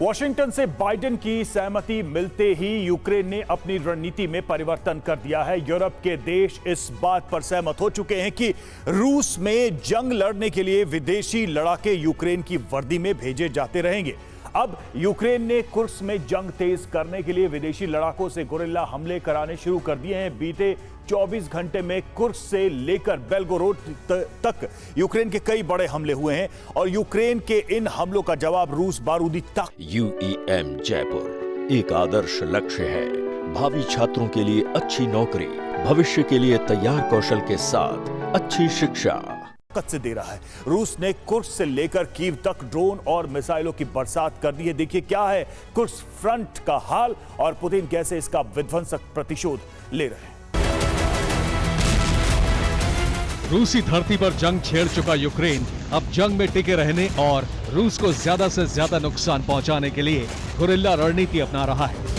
Washington से Biden की सहमति मिलते ही यूक्रेन ने अपनी रणनीति में परिवर्तन कर दिया है। यूरोप के देश इस बात पर सहमत हो चुके हैं कि रूस में जंग लड़ने के लिए विदेशी लड़ाके यूक्रेन की वर्दी में भेजे जाते रहेंगे। अब यूक्रेन ने कुर्स्क में जंग तेज करने के लिए विदेशी लड़ाकों से गुरिल्ला हमले कराने शुरू कर दिए हैं। बीते 24 घंटे में कुर्स्क से लेकर बेलगोरोड तक यूक्रेन के कई बड़े हमले हुए हैं और यूक्रेन के इन हमलों का जवाब रूस बारूदी ताकत। UEM जयपुर एक आदर्श लक्ष्य है। भावी छात्रों के लिए अच्छी नौकरी, भविष्य के लिए तैयार कौशल के साथ अच्छी शिक्षा से दे रहा है। रूस ने कुर्स्क से लेकर कीव तक ड्रोन और मिसाइलों की बरसात कर दी है। देखिए क्या है कुर्स्क फ्रंट का हाल और पुतिन कैसे इसका विध्वंसक प्रतिशोध ले रहे हैं। रूसी धरती पर जंग छेड़ चुका यूक्रेन अब जंग में टिके रहने और रूस को ज्यादा से ज्यादा नुकसान पहुंचाने के लिए गुरिल्ला रणनीति अपना रहा है।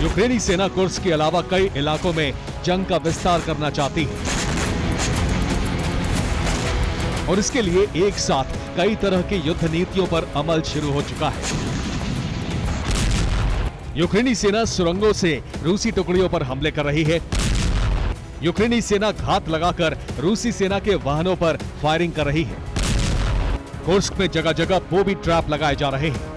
यूक्रेनी सेना कुर्स्क के अलावा कई इलाकों में जंग का विस्तार करना चाहती है और इसके लिए एक साथ कई तरह की युद्ध नीतियों पर अमल शुरू हो चुका है। यूक्रेनी सेना सुरंगों से रूसी टुकड़ियों पर हमले कर रही है। यूक्रेनी सेना घात लगाकर रूसी सेना के वाहनों पर फायरिंग कर रही है। कुर्स्क में जगह जगह बॉबी ट्रैप लगाए जा रहे हैं।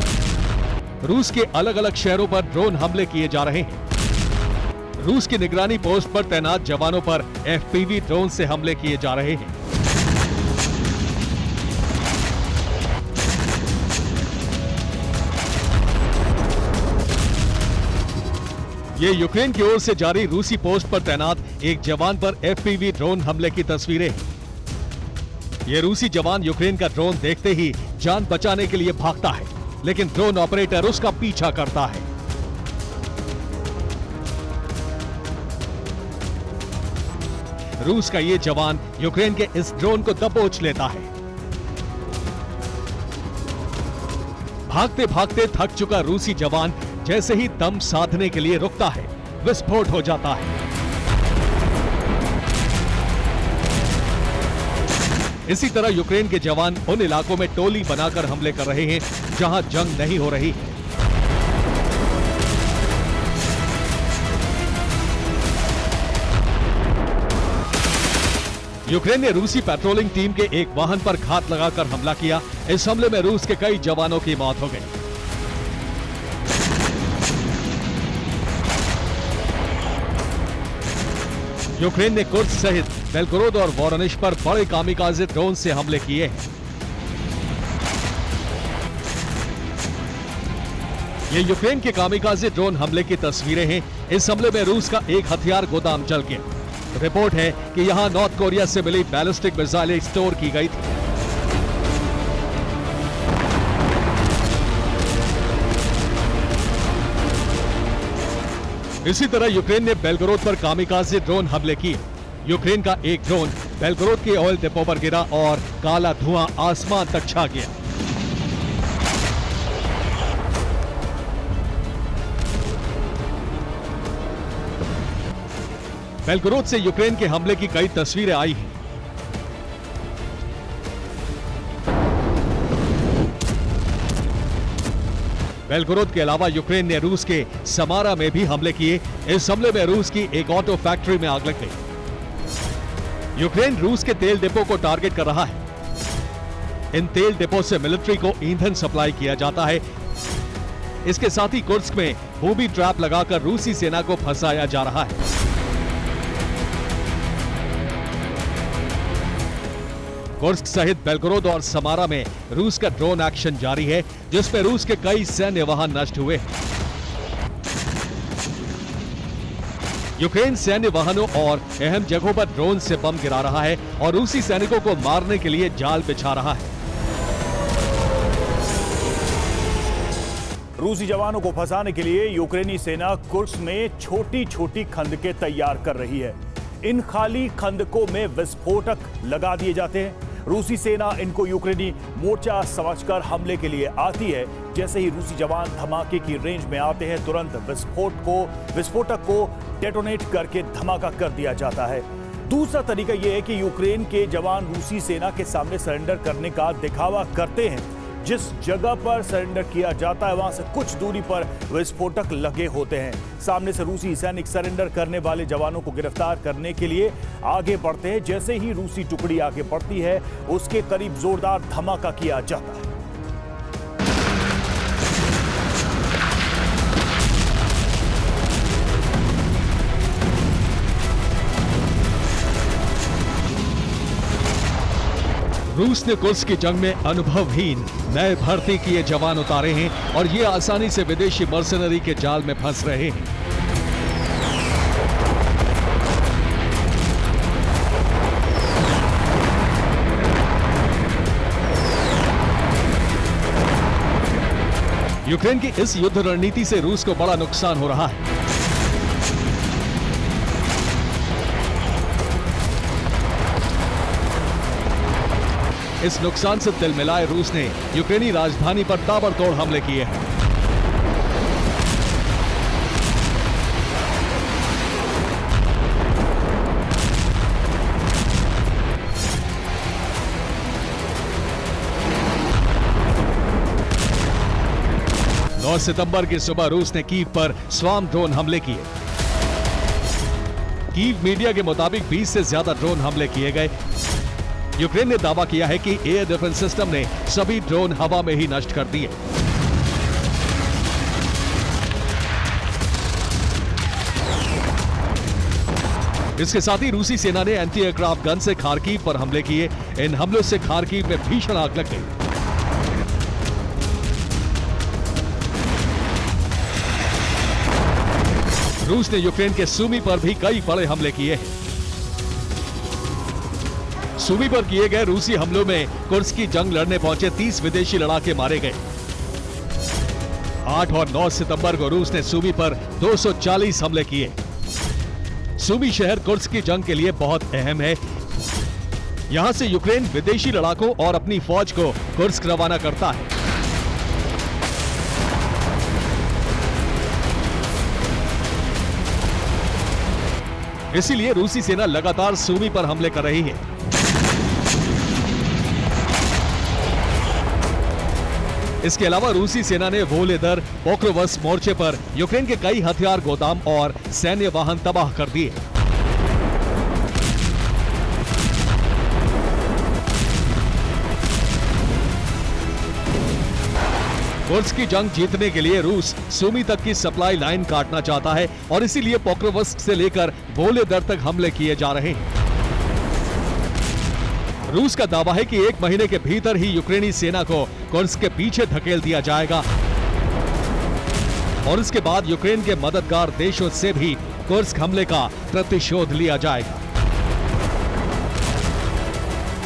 रूस के अलग अलग शहरों पर ड्रोन हमले किए जा रहे हैं। रूस की निगरानी पोस्ट पर तैनात जवानों पर FPV ड्रोन से हमले किए जा रहे हैं। ये यूक्रेन की ओर से जारी रूसी पोस्ट पर तैनात एक जवान पर FPV ड्रोन हमले की तस्वीरें हैं। ये रूसी जवान यूक्रेन का ड्रोन देखते ही जान बचाने के लिए भागता है, लेकिन ड्रोन ऑपरेटर उसका पीछा करता है। रूस का ये जवान यूक्रेन के इस ड्रोन को दबोच लेता है। भागते भागते थक चुका रूसी जवान जैसे ही दम साधने के लिए रुकता है, विस्फोट हो जाता है। इसी तरह यूक्रेन के जवान उन इलाकों में टोली बनाकर हमले कर रहे हैं जहां जंग नहीं हो रही है। यूक्रेन ने रूसी पेट्रोलिंग टीम के एक वाहन पर घात लगाकर हमला किया। इस हमले में रूस के कई जवानों की मौत हो गई। यूक्रेन ने कुर्स्क सहित बेलगोरोद और वोरोनिश पर बड़े कामिकाज़े ड्रोन से हमले किए हैं। ये यूक्रेन के कामिकाज़े ड्रोन हमले की तस्वीरें हैं। इस हमले में रूस का एक हथियार गोदाम जल गया। रिपोर्ट है कि यहां नॉर्थ कोरिया से मिली बैलिस्टिक मिसाइलें स्टोर की गई थी। इसी तरह यूक्रेन ने बेलगोरोद पर कामिकाज़े ड्रोन हमले किए। यूक्रेन का एक ड्रोन बेलगोरोद के ऑयल डिपो पर गिरा और काला धुआं आसमान तक छा गया। बेलगोरोद से यूक्रेन के हमले की कई तस्वीरें आई हैं। बेलगोरोद के अलावा यूक्रेन ने रूस के समारा में भी हमले किए। इस हमले में रूस की एक ऑटो फैक्ट्री में आग लग गई। यूक्रेन रूस के तेल डिपो को टारगेट कर रहा है। इन तेल डिपो से मिलिट्री को ईंधन सप्लाई किया जाता है। इसके साथ ही कुर्स्क में बूबी ट्रैप लगाकर रूसी सेना को फंसाया जा रहा है। कुर्स्क सहित बेलगोरोद और समारा में रूस का ड्रोन एक्शन जारी है, जिसमें रूस के कई सैन्य वाहन नष्ट हुए। यूक्रेन सैन्य वाहनों और अहम जगहों पर ड्रोन से बम गिरा रहा है और रूसी सैनिकों को मारने के लिए जाल बिछा रहा है। रूसी जवानों को फंसाने के लिए यूक्रेनी सेना कुर्स्क में छोटी छोटी खंदकें तैयार कर रही है। इन खाली खंदकों में विस्फोटक लगा दिए जाते हैं। रूसी सेना इनको यूक्रेनी मोर्चा समझकर हमले के लिए आती है। जैसे ही रूसी जवान धमाके की रेंज में आते हैं, तुरंत विस्फोटक को डेटोनेट करके धमाका कर दिया जाता है। दूसरा तरीका यह है कि यूक्रेन के जवान रूसी सेना के सामने सरेंडर करने का दिखावा करते हैं। जिस जगह पर सरेंडर किया जाता है वहां से कुछ दूरी पर विस्फोटक लगे होते हैं। सामने से रूसी सैनिक सरेंडर करने वाले जवानों को गिरफ्तार करने के लिए आगे बढ़ते हैं। जैसे ही रूसी टुकड़ी आगे बढ़ती है, उसके करीब जोरदार धमाका किया जाता है। रूस ने कुर्स्क की जंग में अनुभवहीन नए भर्ती किए जवान उतारे हैं और ये आसानी से विदेशी मर्सनरी के जाल में फंस रहे हैं। यूक्रेन की इस युद्ध रणनीति से रूस को बड़ा नुकसान हो रहा है। इस नुकसान से तिलमिलाए रूस ने यूक्रेनी राजधानी पर ताबड़तोड़ हमले किए हैं। सितंबर की सुबह रूस ने कीव पर स्वार्म ड्रोन हमले किए। कीव मीडिया के मुताबिक 20 से ज्यादा ड्रोन हमले किए गए। यूक्रेन ने दावा किया है कि एयर डिफेंस सिस्टम ने सभी ड्रोन हवा में ही नष्ट कर दिए। इसके साथ ही रूसी सेना ने एंटी एयरक्राफ्ट गन से खार्किव पर हमले किए। इन हमलों से खार्किव में भीषण आग लग गई। रूस ने यूक्रेन के सूमी पर भी कई बड़े हमले किए हैं। सूमी पर किए गए रूसी हमलों में कुर्स्क की जंग लड़ने पहुंचे 30 विदेशी लड़ाके मारे गए। 8 और 9 सितंबर को रूस ने सूमी पर 240 हमले किए। सूमी शहर कुर्स्क की जंग के लिए बहुत अहम है। यहां से यूक्रेन विदेशी लड़ाकों और अपनी फौज को कुर्स्क रवाना करता है। इसीलिए रूसी सेना लगातार सूमी पर हमले कर रही है। इसके अलावा रूसी सेना ने वोलेदर पोक्रोवस्क मोर्चे पर यूक्रेन के कई हथियार गोदाम और सैन्य वाहन तबाह कर दिए। कुर्स्क की जंग जीतने के लिए रूस सूमी तक की सप्लाई लाइन काटना चाहता है और इसीलिए पोक्रोवस्क से लेकर वोलेदर तक हमले किए जा रहे हैं। रूस का दावा है कि 1 महीने के भीतर ही यूक्रेनी सेना को कुर्स्क के पीछे धकेल दिया जाएगा और इसके बाद यूक्रेन के मददगार देशों से भी कुर्स्क हमले का प्रतिशोध लिया जाएगा।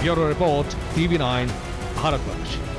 Bureau report, TV9, Bharatvarsh.